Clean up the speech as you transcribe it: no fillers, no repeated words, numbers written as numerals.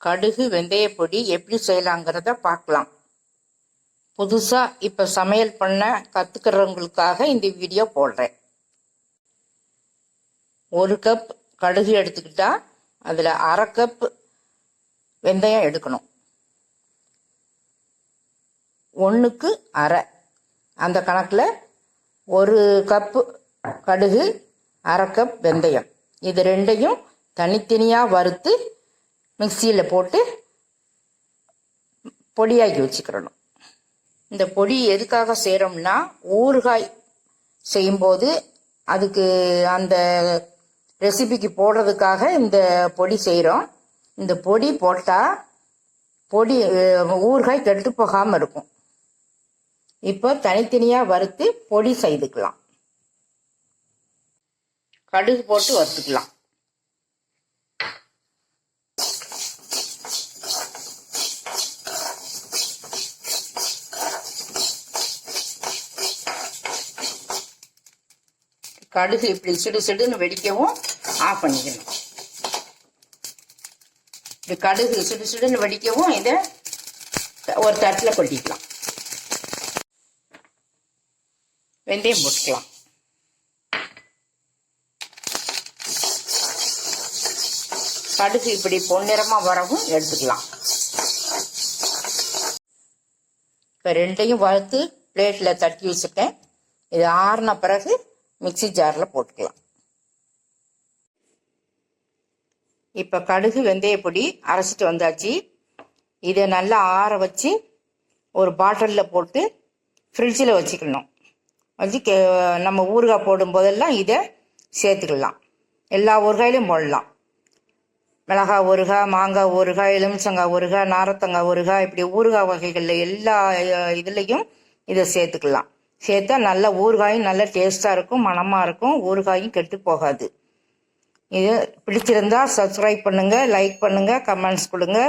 கடுகு வெந்தய பொடி எப்படி செய்யலாங்கிறத பார்க்கலாம். புதுசாக இப்போ சமையல் பண்ண கற்றுக்கிறவங்களுக்காக இந்த வீடியோ போடுறேன். 1 கப் கடுகு எடுத்துக்கிட்டா அதில் 1/2 கப் வெந்தயம் எடுக்கணும். 1க்கு 1/2 அந்த கணக்கில் 1 கப்பு கடுகு 1/2 கப் வெந்தயம், இது ரெண்டையும் தனித்தனியாக வறுத்து மிக்சியில் போட்டு பொடியாக்கி வச்சுக்கிறணும். இந்த பொடி எதுக்காக செய்கிறோம்னா, ஊறுகாய் செய்யும்போது அதுக்கு அந்த ரெசிபிக்கு போடுறதுக்காக இந்த பொடி செய்கிறோம். இந்த பொடி போட்டால் ஊறுகாய் கெட்டு போகாமல் இருக்கும். இப்போ தனித்தனியாக வறுத்து பொடி செய்துக்கலாம். கடுகு போட்டு வறுத்துக்கலாம். கடுகு இப்படி சிடுன்னு வெடிக்கவும் ஆஃப் பண்ணிக்கணும். இப்படி கடுகு சிடுன்னு வெடிக்கவும் இதை ஒரு தட்டில் கொட்டிக்கலாம். வெந்தயம் போட்டுக்கலாம். கடுகு இப்படி பொன்னிறமாக வரவும் எடுத்துக்கலாம். இப்போ ரெண்டையும் வறுத்து பிளேட்டில் தட்டி வச்சுட்டேன். இது ஆறின பிறகு மிக்சி ஜாரில் போட்டுக்கலாம். இப்போ கடுகு வெந்தய பொடி அரைச்சிட்டு வந்தாச்சு. இதை நல்லா ஆற வச்சு ஒரு பாட்டிலில் போட்டு ஃப்ரிட்ஜில் வச்சுக்கணும். வச்சு நம்ம ஊறுகாய் போடும் போதெல்லாம் இதை சேர்த்துக்கலாம். எல்லா ஊறுகாயிலையும் போடலாம். மிளகாய் ஊறுகாய், மாங்காய் ஊறுகாய், எலுமிச்சங்காய் ஊறுகாய், நாரத்தங்காய் ஊறுகாய், இப்படி ஊறுகாய் வகைகளில் எல்லா இதுலேயும் இதை சேர்த்துக்கலாம். சேர்த்தா நல்ல ஊறுகாயும் நல்ல டேஸ்ட்டாக இருக்கும், மணமாக இருக்கும், ஊறுகாயும் கெட்டு போகாது. இது பிடிச்சிருந்தா சப்ஸ்கிரைப் பண்ணுங்கள், லைக் பண்ணுங்கள், கமெண்ட்ஸ் கொடுங்க.